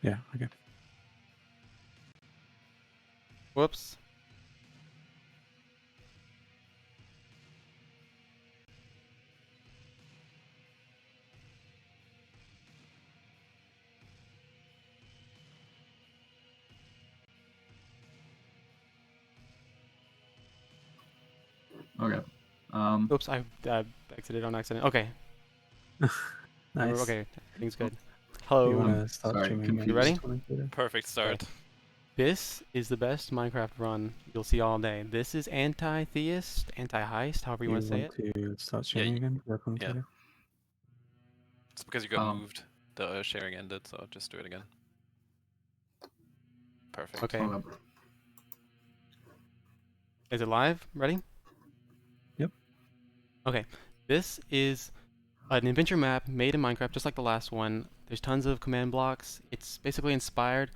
Yeah, okay. Whoops. Okay. Oops, I exited on accident. Okay. Nice. Okay, everything's good. You Hello. want to start sorry, streaming? confused. You ready? Commentator? Perfect start. This is the best Minecraft run you'll see all day. This is Antitheist, Anti-Heist, however you want to say it. To start streaming again? Your commentator? It's because you got moved. The sharing ended, so just do it again. Perfect. Okay. Is it live? Ready? Yep. Okay. This is an adventure map made in Minecraft, just like the last one. There's tons of command blocks. It's basically inspired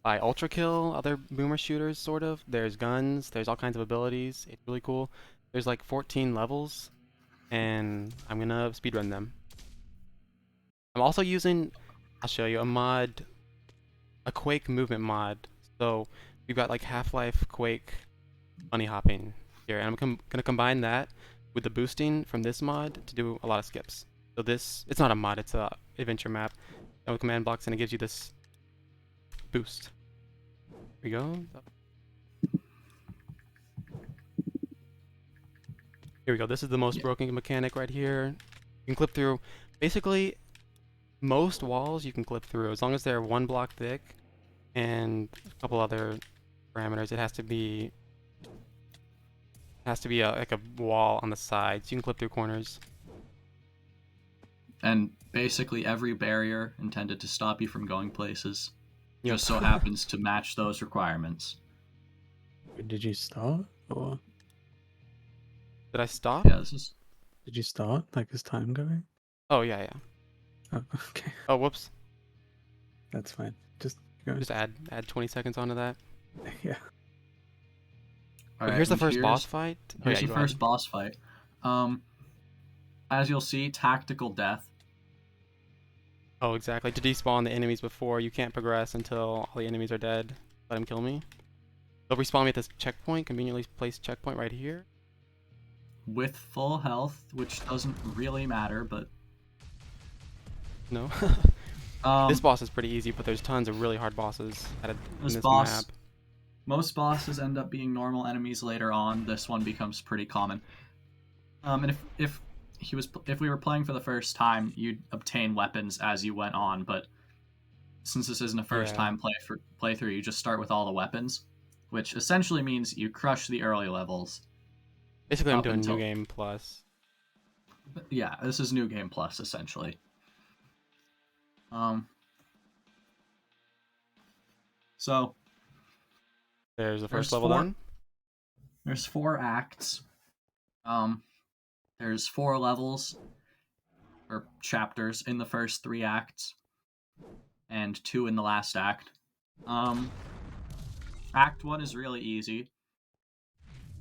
by Ultra Kill, other boomer shooters, sort of. There's guns. There's all kinds of abilities. It's really cool. There's like 14 levels, and I'm gonna speedrun them. I'm also using, I'll show you, a mod, a Quake movement mod. So we've got like Half-Life, Quake, bunny hopping here, and I'm gonna combine that with the boosting from this mod to do a lot of skips. So this, it's not a mod, it's a adventure map. And with command blocks, and it gives you this boost. Here we go. Here we go. This is the most broken mechanic right here. You can clip through basically most walls. You can clip through as long as they're 1 block thick, and a couple other parameters. It has to be like a wall on the sides. You can clip through corners. And basically every barrier intended to stop you from going places just so happens to match those requirements. Did you start? Or did I stop? Yeah, Did you start? Like, is time going? Oh, yeah. Oh, okay. Oh, whoops. That's fine. Just add 20 seconds onto that. Yeah. All right, here's the first boss fight. Here's the first boss fight. As you'll see, tactical death. Oh, exactly. To despawn the enemies before, you can't progress until all the enemies are dead. Let him kill me. They'll respawn me at this checkpoint, conveniently placed checkpoint right here. With full health, which doesn't really matter, but... No. This boss is pretty easy, but there's tons of really hard bosses in this map. Most bosses end up being normal enemies later on. This one becomes pretty common. And if we were playing for the first time, you'd obtain weapons as you went on, but since this isn't a first time playthrough, you just start with all the weapons, which essentially means you crush the early levels. Basically, I'm doing New Game Plus. Yeah, this is New Game Plus, essentially. So there's the first level done. There's 4 acts. There's 4 levels or chapters in the first 3 acts, and 2 in the last act. Act 1 is really easy.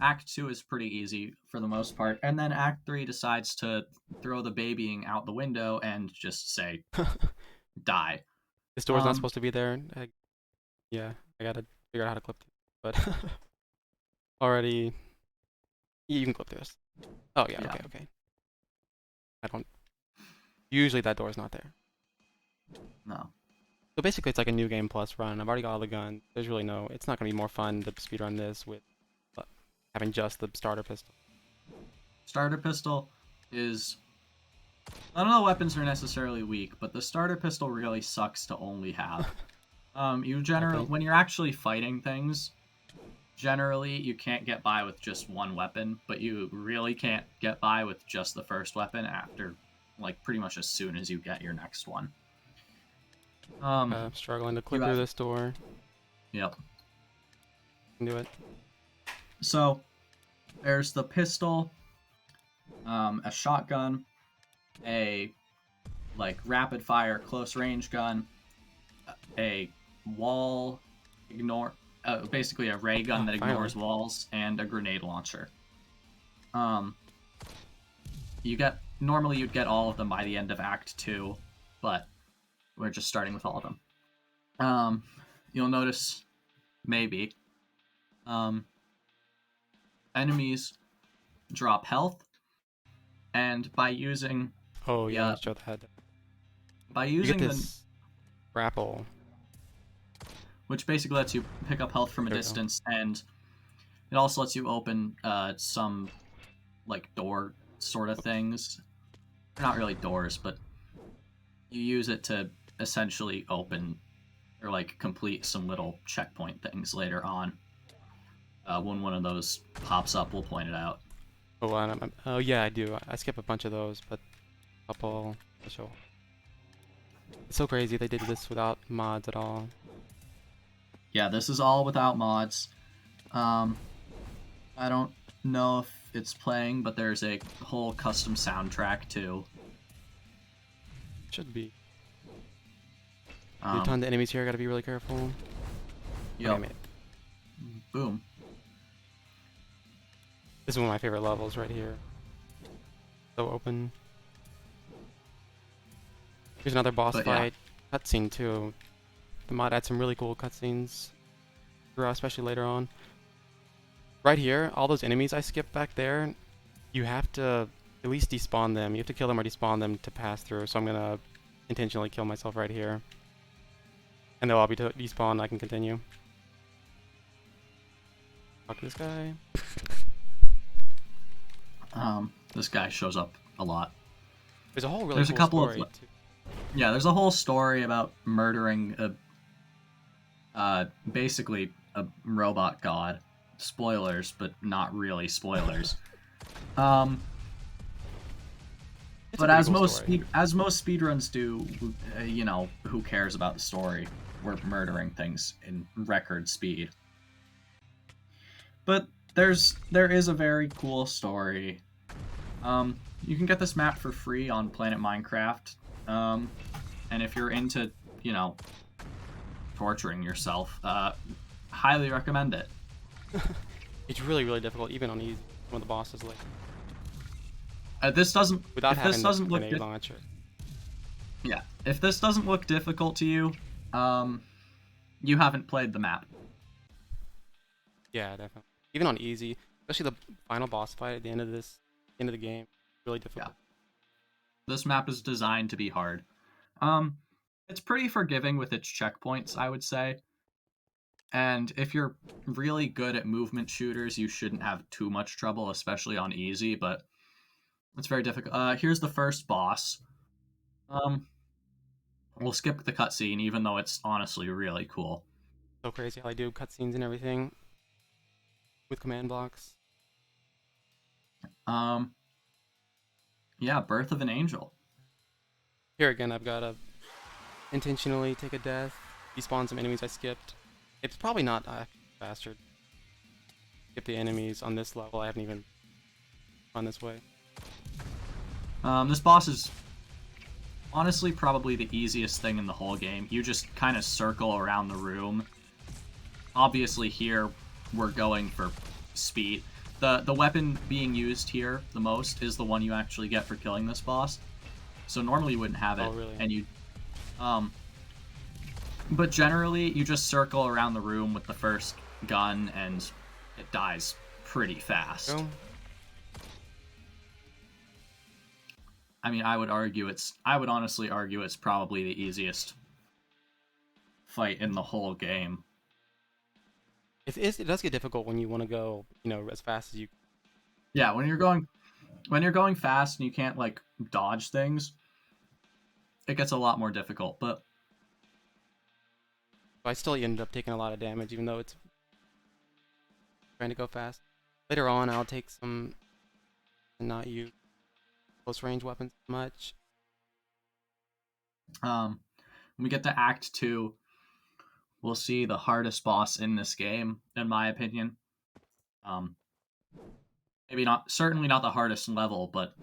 Act 2 is pretty easy for the most part, and then Act 3 decides to throw the babying out the window and just say, die. This door's not supposed to be there. I gotta figure out how to clip it, but already, you can clip this. Oh yeah, okay. Usually that door's not there. No. So basically it's like a New Game Plus run. I've already got all the guns. There's really it's not gonna be more fun to speedrun this with having just the starter pistol. Starter pistol is... None of the weapons are necessarily weak, but the starter pistol really sucks to only have. You generally, when you're actually fighting things, generally you can't get by with just one weapon, but you really can't get by with just the first weapon after, like, pretty much as soon as you get your next one. I'm struggling to clip through this door. Yep. Can do it. So, there's the pistol, a shotgun, a, like, rapid-fire close-range gun, a wall basically a ray gun that ignores walls, and a grenade launcher. Normally you'd get all of them by the end of Act 2, but we're just starting with all of them. you'll notice maybe enemies drop health, and by using Oh yeah, show that. by You using get the this grapple. which basically lets you pick up health from a There we go. distance, and it also lets you open some like door sort of things. They're not really doors, but you use it to essentially open or like complete some little checkpoint things later on. When one of those pops up, we'll point it out. Oh, oh yeah, I do. I skip a bunch of those, but a couple. I'll show. It's so crazy they did this without mods at all. Yeah, this is all without mods. I don't know if it's playing, but there's a whole custom soundtrack too. Should be. There's a ton of enemies here. Gotta be really careful. Yep. Okay, Boom. this is one of my favorite levels right here. So open. Here's another boss But yeah. fight. Cutscene too. The mod adds some really cool cutscenes, especially later on. Right here, all those enemies I skipped back there, you have to at least despawn them. You have to kill them or despawn them to pass through. So I'm gonna intentionally kill myself right here, and they'll all be despawned. I can continue. Talk to this guy. This guy shows up a lot. There's a whole really There's cool a couple story of too. Yeah, there's a whole story about murdering basically a robot god. Spoilers, but not really spoilers. It's But a pretty as cool most story. speedruns do, you know, who cares about the story? We're murdering things in record speed. But there is a very cool story. You can get this map for free on Planet Minecraft. And if you're into, you know, torturing yourself, highly recommend it. It's really, really difficult, even on easy. One of the bosses, like This doesn't. without If having this the doesn't look. grenade launcher. Yeah, if this doesn't look difficult to you, you haven't played the map. Yeah, definitely. Even on easy, especially the final boss fight at the end of the game, really difficult. Yeah. This map is designed to be hard. It's pretty forgiving with its checkpoints, I would say. And if you're really good at movement shooters, you shouldn't have too much trouble, especially on easy, but it's very difficult. Here's the first boss. We'll skip the cutscene, even though it's honestly really cool. So crazy how I do cutscenes and everything with command blocks. Yeah, Birth of an Angel. Here again, I've got to intentionally take a death, despawn some enemies I skipped. It's probably not faster. Skip the enemies on this level. I haven't even gone this way. This boss is honestly probably the easiest thing in the whole game. You just kind of circle around the room. Obviously here we're going for speed. The weapon being used here the most is the one you actually get for killing this boss. So normally you wouldn't have it. Oh, really? And you but generally you just circle around the room with the first gun and it dies pretty fast. Go. I mean, I would honestly argue it's probably the easiest fight in the whole game. It does get difficult when you want to go, you know, as fast as you. Yeah, when you're going fast and you can't like dodge things, it gets a lot more difficult. But I still ended up taking a lot of damage, even though it's trying to go fast. Later on, I'll take some and not use close range weapons much. when we get to Act 2, we'll see the hardest boss in this game, in my opinion. Certainly not the hardest level, but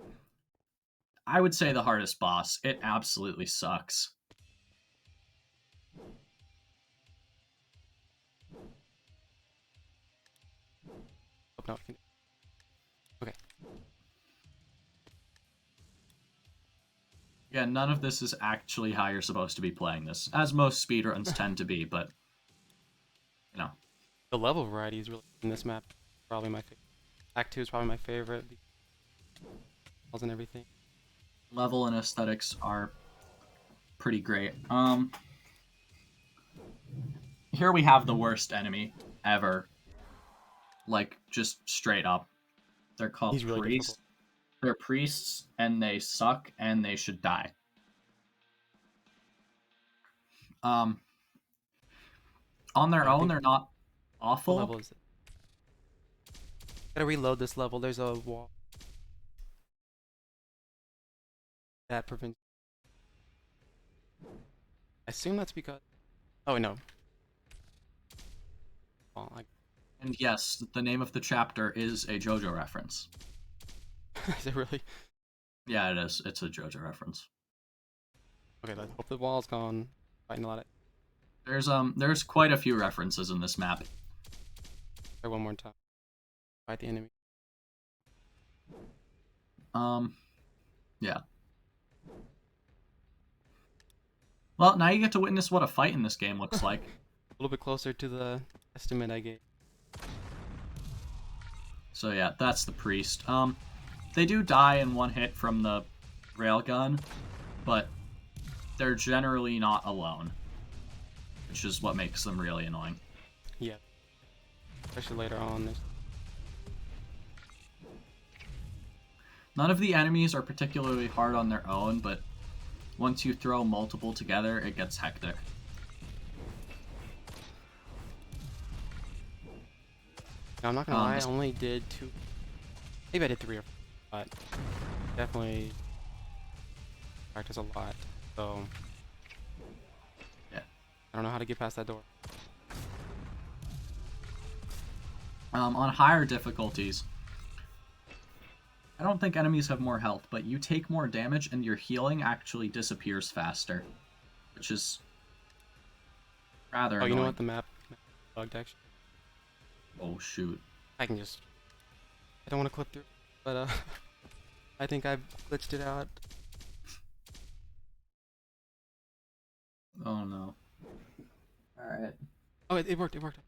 I would say the hardest boss. It absolutely sucks. Oh, no, I can... Okay. Again, none of this is actually how you're supposed to be playing this, as most speedruns tend to be, but, you know. The level variety is really in this map. Probably my favorite. Act 2 is probably my favorite. Walls and everything. Level and aesthetics are pretty great. Here we have the worst enemy ever. Like, just straight up. They're called He's really priests. difficult. They're priests, and they suck, and they should die. On their own, they're not awful. What level is it? Gotta reload this level. There's a wall. That prevents. I assume that's because. Oh no. Well, And yes, the name of the chapter is a JoJo reference. Is it really? Yeah, it is. It's a JoJo reference. Okay, let's hope the wall's gone. Fighting a lot of. There's quite a few references in this map. Try one more time. Fight the enemy. Yeah. Well, now you get to witness what a fight in this game looks like. A little bit closer to the estimate I gave. So yeah, that's the priest. They do die in one hit from the railgun, but they're generally not alone, which is what makes them really annoying. Yeah. Especially later on. None of the enemies are particularly hard on their own, but once you throw multiple together, it gets hectic. Now, I'm not gonna lie, I only did 2. Maybe I did 3 or 4, but definitely practice a lot. So yeah, I don't know how to get past that door. On higher difficulties, I don't think enemies have more health, but you take more damage and your healing actually disappears faster, which is rather annoying. You know what? The map bugged actually. Oh shoot. I can just. I don't want to clip through, but I think I've glitched it out. Oh no. Alright. Oh, it worked. It worked.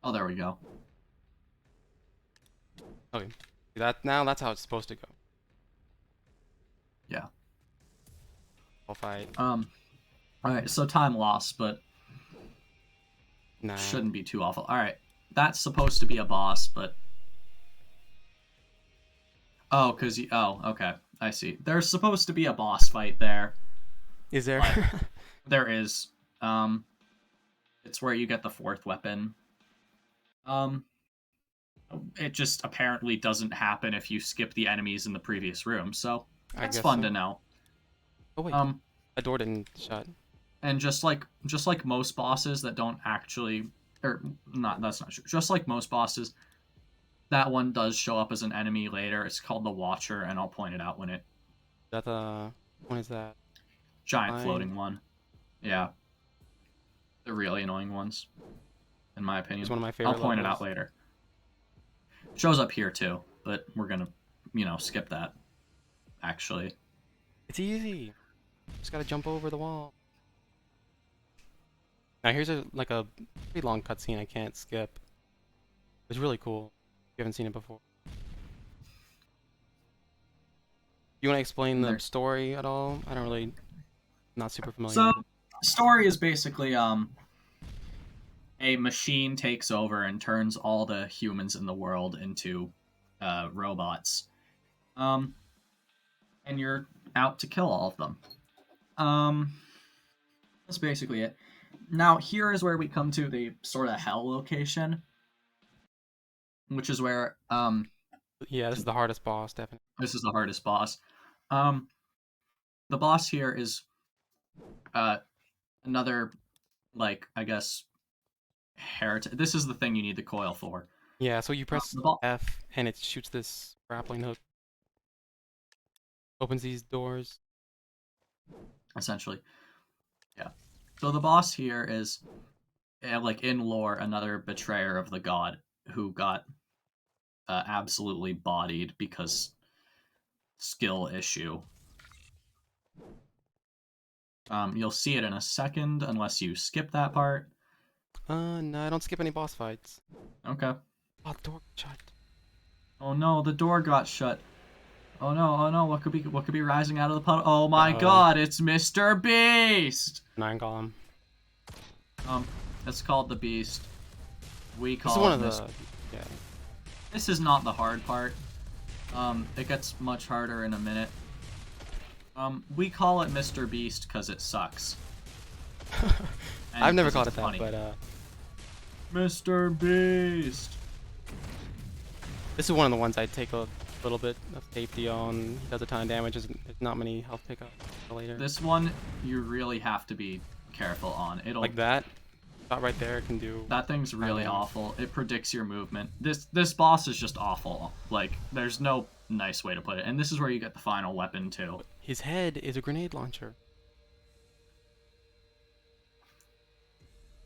Oh, there we go. Okay. That's how it's supposed to go. Yeah. I'll fight. Alright, so time loss, but Nah. shouldn't be too awful. Alright. That's supposed to be a boss, but oh, okay. I see. There's supposed to be a boss fight there. Is there? There is. It's where you get the 4th weapon. It just apparently doesn't happen if you skip the enemies in the previous room, so that's fun to know. Oh wait. A door didn't shut. And just like most bosses that don't actually, or not, that's not true. Just like most bosses, that one does show up as an enemy later. It's called the Watcher, and I'll point it out when it. That what is that? Giant floating one. Yeah. The really annoying ones, in my opinion. It's one of my favorite I'll point levels. it out later. Shows up here too, but we're gonna, skip that. Actually. It's easy. Just gotta jump over the wall. Now here's a pretty long cutscene I can't skip. It's really cool. If you haven't seen it before. You want to explain the story at all? I don't really, not super familiar. So, with it. Story is basically a machine takes over and turns all the humans in the world into robots. And you're out to kill all of them. That's basically it. Now, here is where we come to the sort of hell location, which is where yeah, this is the hardest boss, definitely. This is the hardest boss. The boss here is another, I guess, heretic. This is the thing you need the coil for. Yeah, so you press F and it shoots this grappling hook. Opens these doors. Essentially. Yeah. So the boss here is, in lore, another betrayer of the god who got absolutely bodied because skill issue. You'll see it in a second unless you skip that part. No, I don't skip any boss fights. Okay. Oh, the door shut. Oh no, the door got shut. Oh no, what could be rising out of the puddle? Oh my god, it's Mr. Beast! 9 column. It's called the Beast. We This is call one it of Mis- the. Yeah. This is not the hard part. It gets much harder in a minute. We call it Mr. Beast because it sucks. I've never 'cause called it it's that, funny. but Mr. Beast. this is one of the ones I take a little bit of safety on. He does a ton of damage. There's not many health pickups later. This one you really have to be careful on. It'll Like that. Shot right there can do. That thing's really damage. awful. It predicts your movement. This boss is just awful. Like there's no nice way to put it. And this is where you get the final weapon too. His head is a grenade launcher.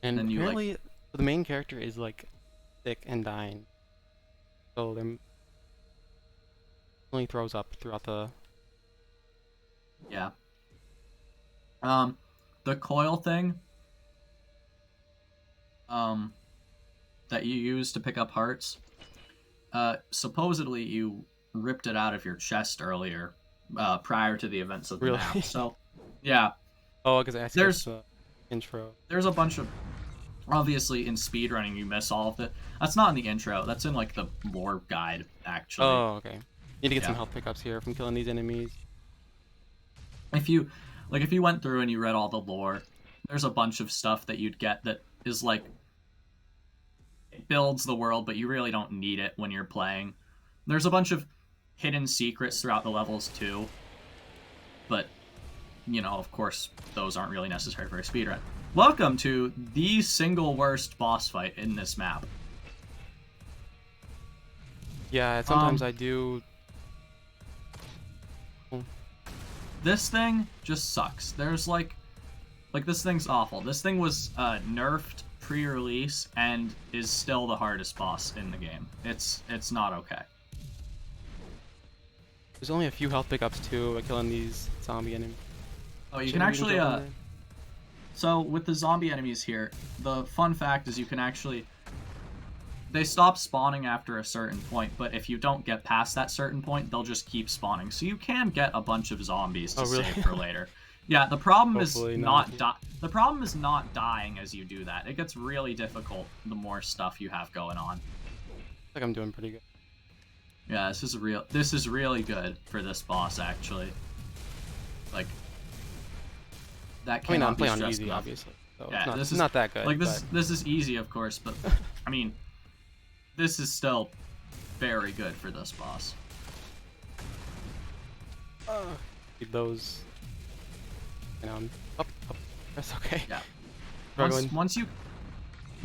And Then you, like- apparently the main character is like sick and dying. So they're only throws up throughout the. Yeah. The coil thing that you use to pick up hearts, supposedly you ripped it out of your chest earlier, prior to the events of the Really? map. So yeah, Oh, because I skipped There's- the intro. there's a bunch of, obviously in speedrunning you miss all of it. That's not in the intro, that's in like the lore guide actually. Oh, okay. Need to get some Yeah. health pickups here from killing these enemies. If you went through and you read all the lore, there's a bunch of stuff that you'd get that is like, it builds the world, but you really don't need it when you're playing. There's a bunch of hidden secrets throughout the levels too, but you know, of course, those aren't really necessary for a speedrun. Welcome to the single worst boss fight in this map. Yeah, sometimes I do. This thing just sucks. There's like this thing's awful. This thing was nerfed pre-release and is still the hardest boss in the game. It's not okay. There's only a few health pickups too by killing these zombie enemies. Oh, you Shouldn't can we even actually go in there? so with the zombie enemies here, the fun fact is you can actually, they stop spawning after a certain point, but if you don't get past that certain point, they'll just keep spawning. So you can get a bunch of zombies to Oh, really? save for later. Yeah, the problem is Hopefully not not. the problem is not dying as you do that. It gets really difficult the more stuff you have going on. I think I'm doing pretty good. Yeah, this is really good for this boss actually. Like that I mean, cannot I'm be playing on stressed easy, enough. obviously. So Yeah, it's not, this is not that good. Like but this is easy, of course, but I mean, this is still very good for this boss. keep those. You know, up. That's okay. Yeah. Struggling.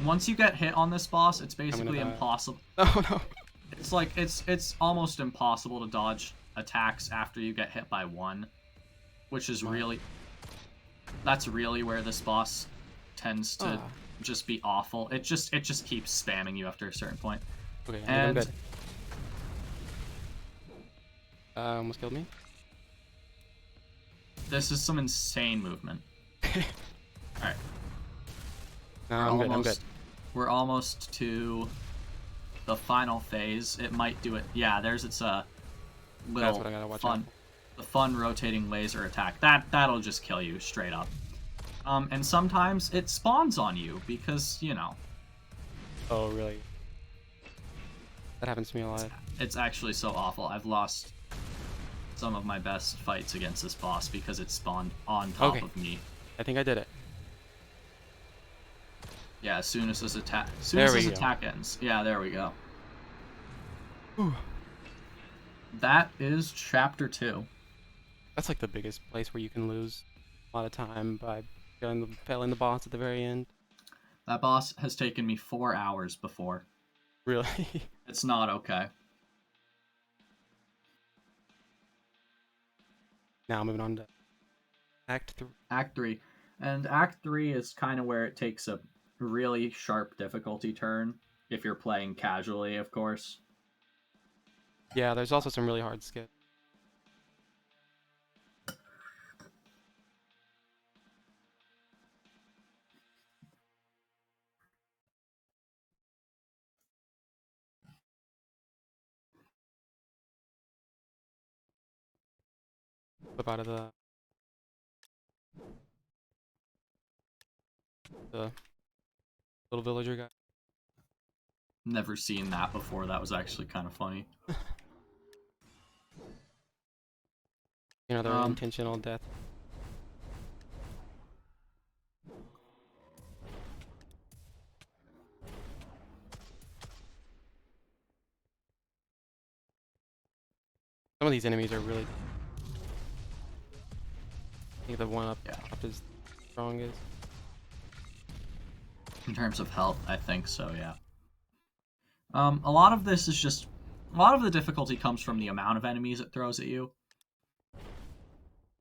Once you get hit on this boss, it's basically die. impossible. Oh no. It's like it's almost impossible to dodge attacks after you get hit by one, which is really, that's really where this boss tends to just be awful. It just keeps spamming you after a certain point. Okay, I think And I'm good. Almost killed me. this is some insane movement. Alright. No, I'm good. We're almost to the final phase. It might do it. Yeah, there's its That's little what I gotta watch fun, out the fun rotating laser attack. That'll just kill you straight up. And sometimes it spawns on you because, you know, for. Oh really? That happens to me a lot. it's actually so awful. I've lost some of my best fights against this boss because it spawned on top Okay. of me. I think I did it. Yeah, as soon as this attack, There we go. attack ends. Yeah, there we go. Whew. That is chapter 2. That's like the biggest place where you can lose a lot of time by failing the boss at the very end. That boss has taken me 4 hours before. Really? It's not okay. Now moving on to Act 3. Act 3. And Act 3 is kind of where it takes a really sharp difficulty turn, if you're playing casually, of course. Yeah, there's also some really hard skips. flip out of the little villager guy. Never seen that before. That was actually kind of funny. Another intentional death. Some of these enemies are really. I think the one up top is the strongest. In terms of health, I think so, yeah. A lot of this is just... A lot of the difficulty comes from the amount of enemies it throws at you.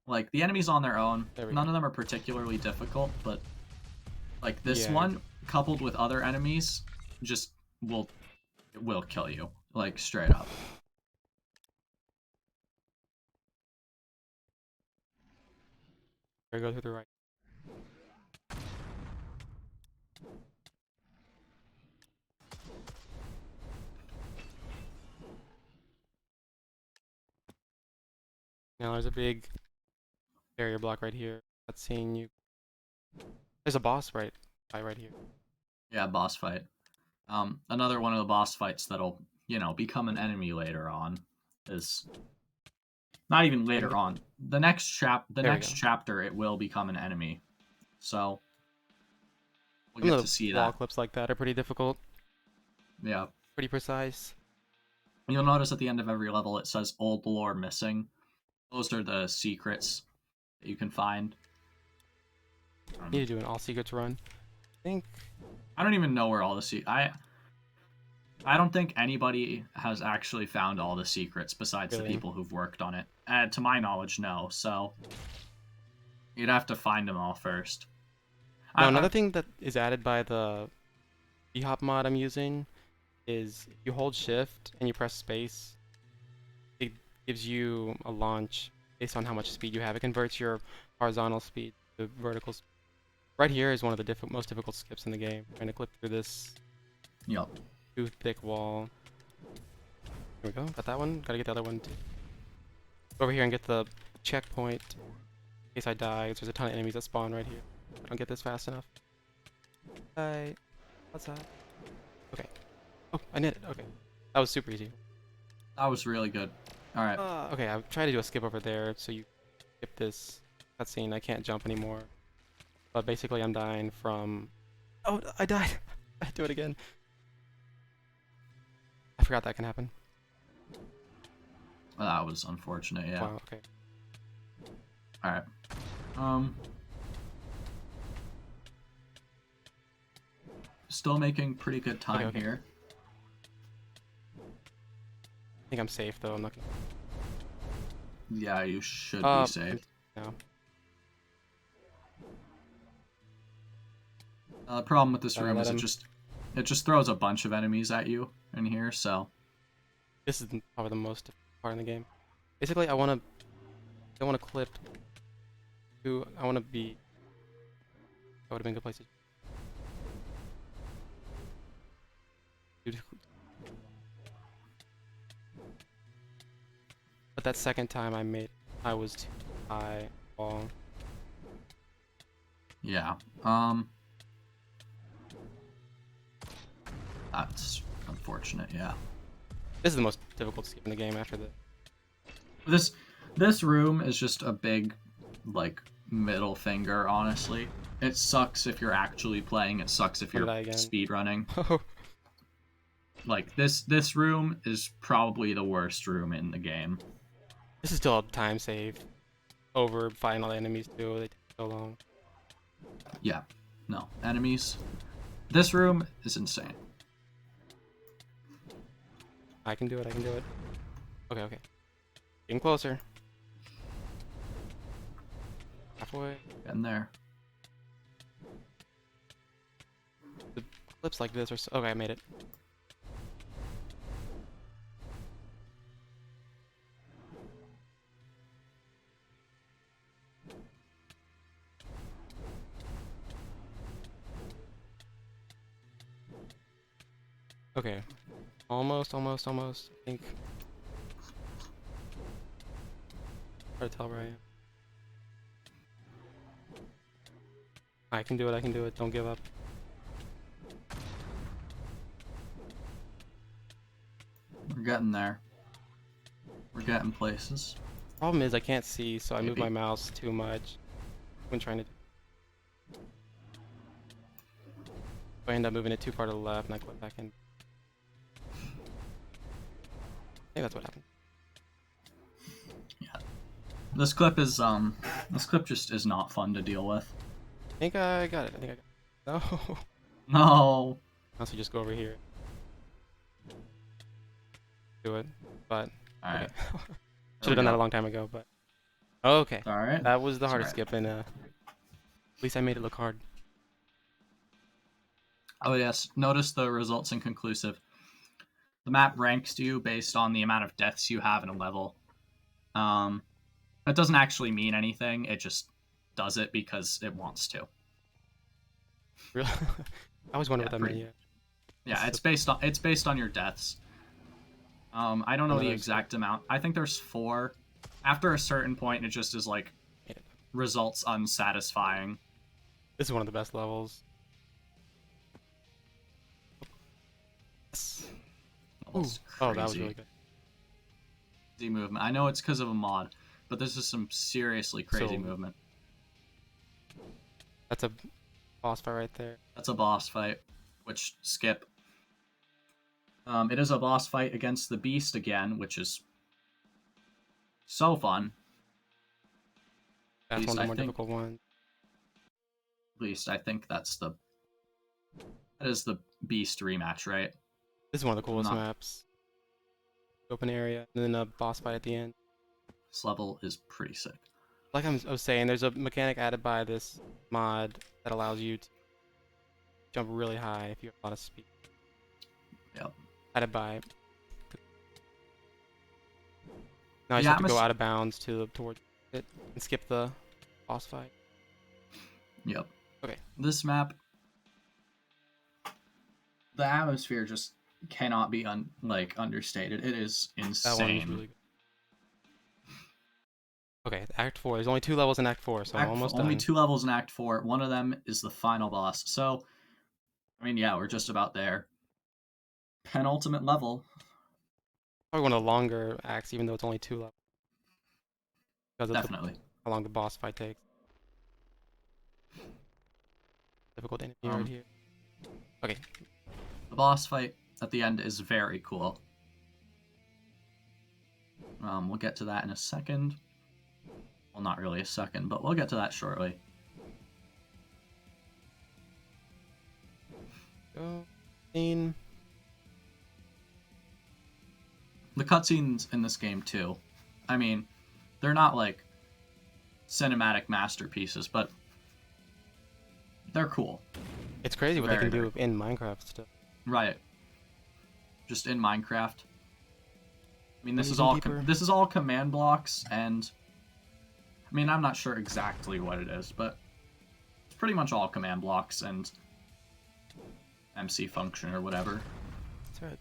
Like, the enemies on their own, none of them are particularly difficult, but... Like, this one, coupled with other enemies, just will kill you. Like, straight up. Here, go to the right. Now there's a big barrier block right here. That's seeing you. There's a boss right here. Yeah, boss fight. Another one of the boss fights that'll, you know, become an enemy later on is... Not even later on. The next chapter, it will become an enemy. So we'll get to see that. Wall clips like that are pretty difficult. Yeah. Pretty precise. You'll notice at the end of every level it says "Old Lore Missing." Those are the secrets that you can find. You need to do an all secrets run. I don't even know where all the I don't think anybody has actually found all the secrets besides the people who've worked on it. To my knowledge, no. So you'd have to find them all first. Now, another thing that is added by the E-hop mod I'm using is if you hold shift and you press space, it gives you a launch based on how much speed you have. It converts your horizontal speed to vertical speed. Right here is one of the most difficult skips in the game. Trying to clip through this too thick wall. Here we go. Got that one. Gotta get the other one too. Go over here and get the checkpoint in case I die. There's a ton of enemies that spawn right here. I don't get this fast enough. What's that? Okay. Oh, I did it. Okay. That was super easy. That was really good. Alright. Okay, I'll try to do a skip over there so you skip this cutscene. I can't jump anymore. But basically I'm dying from... Oh, I died! I do it again. I forgot that can happen. Well, that was unfortunate, yeah. Wow, okay. Alright. Still making pretty good time here. I think I'm safe though, I'm not gonna... Yeah, you should be safe. No. The problem with this room is it just throws a bunch of enemies at you in here, so... This is probably the most difficult part in the game. Basically, I want to clip to... I want to be... That would have been a good place to... But that second time I was too high wall. Yeah. That's unfortunate, yeah. This is the most difficult skip in the game after the... This room is just a big, like, middle finger, honestly. It sucks if you're actually playing, it sucks if you're speedrunning. Like, this room is probably the worst room in the game. This is still a time save over fighting all the enemies too, they take so long. Yeah. No. Enemies. This room is insane. I can do it, I can do it. Okay, okay. Getting closer. Halfway. Getting there. The clips like this are so... Okay, I made it. Okay. Almost, I think. Hard to tell where I am. I can do it, I can do it. Don't give up. We're getting there. We're getting places. Problem is I can't see, so I move Maybe. my mouse too much when trying to. I end up moving it too far to the left, and I click back in. I think that's what happened. Yeah. This clip just is not fun to deal with. I think I got it. I think I got it. No. No. Also, just go over here. Do it, but All right. okay. Should have done that a long time ago, but okay. All right. That was the hardest Alright. skip, and at least I made it look hard. Oh yes. Notice the results inconclusive. The map ranks you based on the amount of deaths you have in a level. That doesn't actually mean anything. It just does it because it wants to. Really? I always wondered Yeah, what that pretty- meant. Yeah, it's based on your deaths. I don't know the Another exact amount. I think there's 4. After a certain point, it just is like Yeah. results unsatisfying. This is one of the best levels. Yes. That's Oh, that was crazy. really good. Crazy movement. I know it's because of a mod, but this is some seriously crazy So- movement. That's a boss fight right there. That's a boss fight, which skip. It is a boss fight against the Beast again, which is so fun. That's least one of the I more think- difficult ones. At least I think that is the Beast rematch, right? This is one of the coolest Not- maps. Open area, and then a boss fight at the end. This level is pretty sick. Like I was saying, there's a mechanic added by this mod that allows you to jump really high if you have a lot of speed. Yep. Added by. Now I just The have to go atmos- out of bounds towards it and skip the boss fight. Yep. Okay. This map, the atmosphere just cannot be understated. It is That one insane. is really good. Okay, Act 4. There's only 2 levels in Act 4, so I'm almost Only done. 2 levels in Act 4. One of them is the final boss. So, I mean, yeah, we're just about there. Penultimate level. Probably one of the longer acts, even though it's only 2 levels. Because of Definitely. how long the boss fight takes. Difficult enemy right here. Okay, The boss fight at the end is very cool. We'll get to that in a second. Well, not really a second, but we'll get to that shortly. go. Scene. The cutscenes in this game too. I mean, they're not like cinematic masterpieces, but they're cool. It's crazy what they Very, can very do in Minecraft stuff. Right. Just in Minecraft. I mean, this is Even all deeper. this is all command blocks, and I mean, I'm not sure exactly what it is, but it's pretty much all command blocks and MC function or whatever. That's right.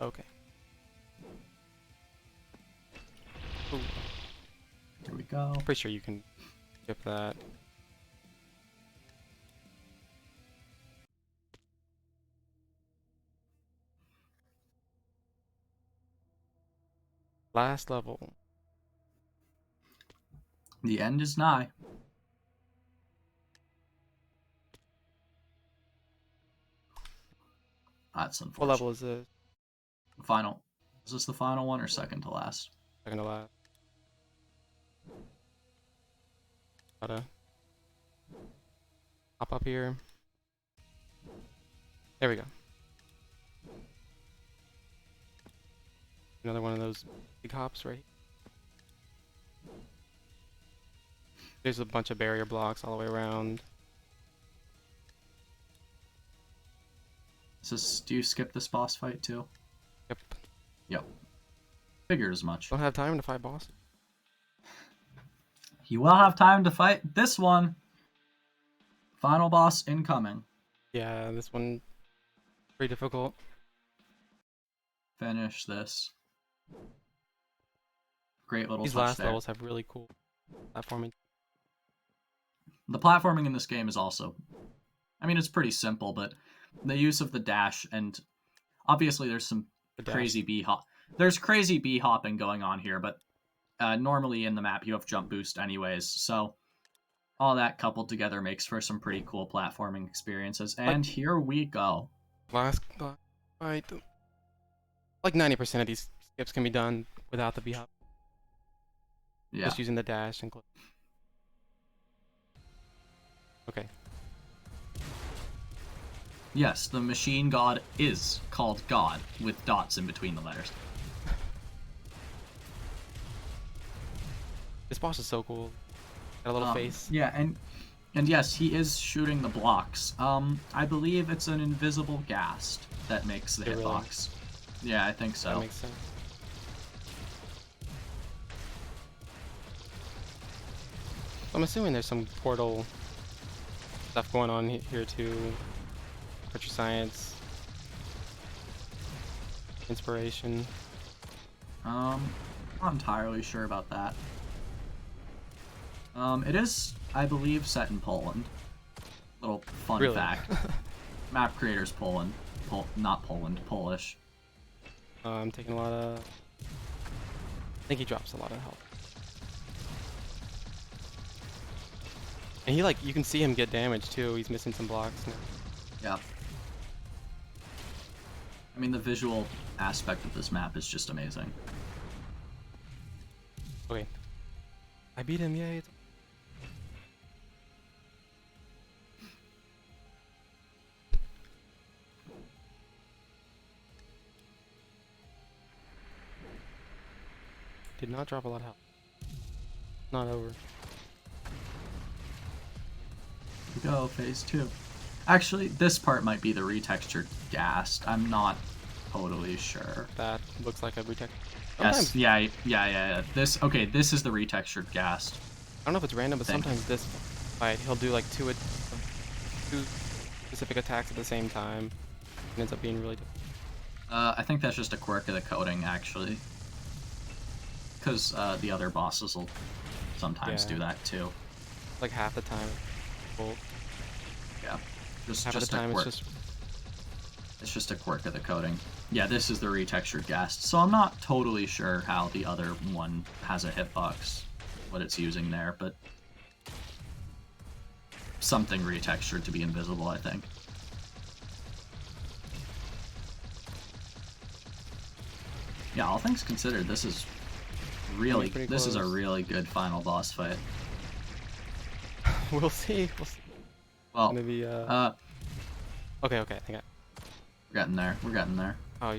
Okay. Ooh, Here we go. pretty sure you can skip that. Last level. The end is nigh. That's What unfortunate. level is this? Final. Is this the final one or second to last? Second to last. Gotta hop up here. There we go. Another one of those big hops right here. There's a bunch of barrier blocks all the way around. Do you skip this boss fight too? Yep. Yep. Figured as much. Don't have time to fight bosses. You will have time to fight this one. Final boss incoming. Yeah, this one pretty difficult. Finish this. Great little These touch last there. levels have really cool platforming. The platforming in this game is also, I mean, it's pretty simple, but the use of the dash, and obviously there's some crazy there's crazy bee hopping going on here, but normally in the map you have jump boost anyways, so all that coupled together makes for some pretty cool platforming experiences. And here we go. Last fight. Like 90% of these skips can be done without the b-hop. Yeah. Just using the dash and click. Okay. Yes, the machine god is called God with dots in between the letters. This boss is so cool. Got a little face. Yeah, and yes, he is shooting the blocks. I believe it's an invisible ghast that makes the hitbox. Really? Yeah, I think so. That makes sense. I'm assuming there's some portal stuff going on here too. Archer science, inspiration. Not entirely sure about that. It is, I believe, set in Poland. Little fun fact. Map creators Poland. Not Poland, Polish. I'm taking a lot of... I think he drops a lot of health. And he, like, you can see him get damaged too. He's missing some blocks now. Yeah. I mean, the visual aspect of this map is just amazing. Okay. I beat him, yay. Did not drop a lot of health. Not over. Here we go, phase 2. Actually, this part might be the retextured ghast. I'm not totally sure. That looks like a retexture. Yes, yeah. This is the retextured ghast. I don't know if it's random, but sometimes this fight, he'll do like two specific attacks at the same time. It ends up being really difficult. I think that's just a quirk of the coding, actually. Because the other bosses will sometimes do that too. Like half the time. Well, yeah, half of the time it's just a quirk of the coding. Yeah, this is the retextured ghast, so I'm not totally sure how the other one has a hitbox, what it's using there, but something retextured to be invisible, I think. Yeah, all things considered, this is a really good final boss fight. We'll see. Well, maybe. Okay. I think we're getting there. We're getting there. Oh,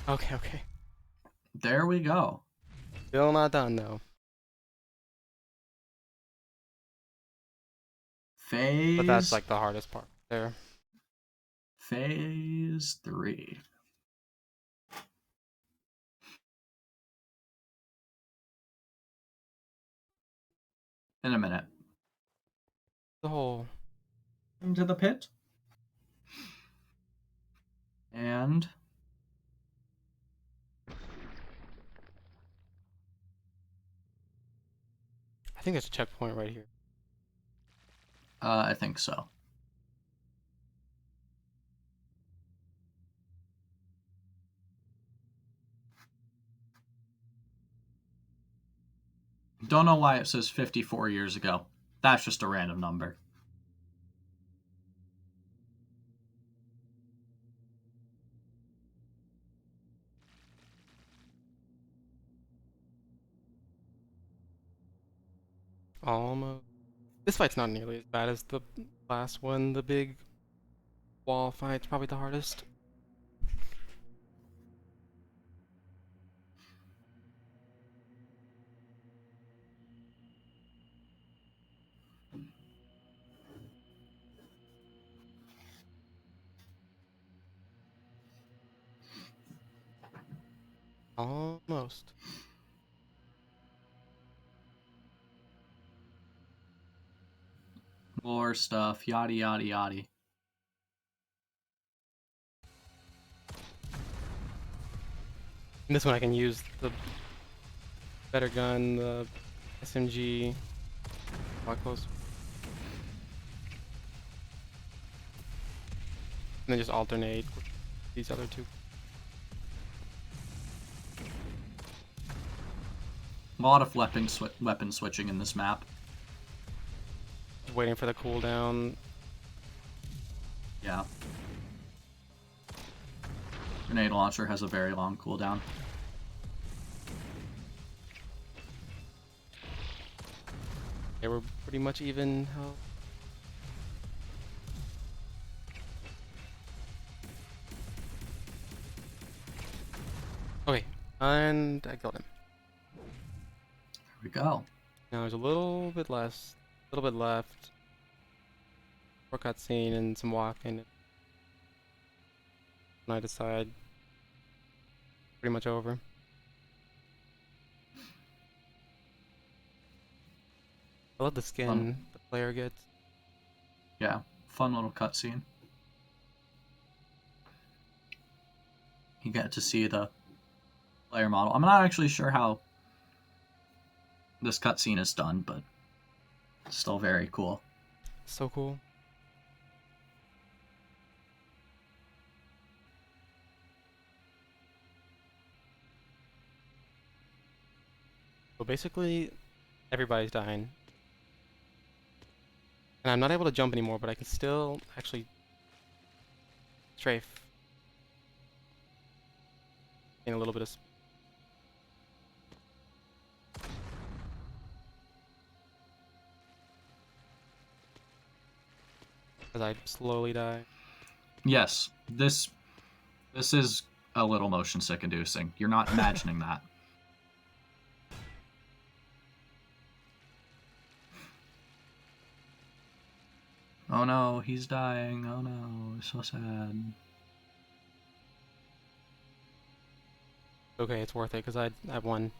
okay. There we go. Still not done though. But that's like the hardest part there. Phase 3. In a minute. The whole. Into the pit. And I think there's a checkpoint right here. I think so. Don't know why it says 54 years ago. That's just a random number. Almost. This fight's not nearly as bad as the last one. The big wall fight's probably the hardest. Almost. More stuff, yada yada yada. And this one I can use the better gun, the SMG, quite close. then just alternate with these other two. A lot of weapon switching in this map. Just waiting for the cooldown. Yeah. Grenade launcher has a very long cooldown. They were pretty much even health. Okay, and I killed him. Here we go. Now there's a little bit left. For cutscene and some walking. And I decide pretty much over. I love the skin the player gets. Yeah, fun little cutscene. You get to see the player model. I'm not actually sure how this cutscene is done, but it's still very cool. So cool. So basically, everybody's dying. And I'm not able to jump anymore, but I can still actually strafe. Gain a little bit of as I slowly die. Yes, this is a little motion sick inducing. You're not imagining that. Oh no, he's dying. Oh no, it's so sad. Okay, it's worth it because I won.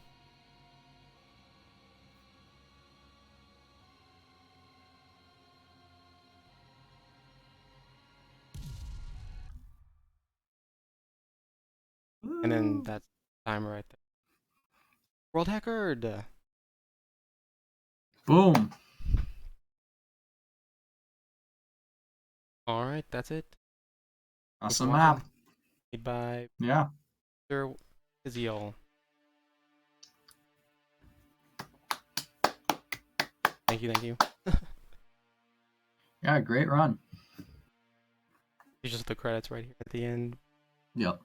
And then that's timer right there. World record. Boom. All right, that's it. Awesome for map. watching. Made by Yeah. Mr. Iziel. Thank you. Yeah, great run. Here's just the credits right here at the end. Yep.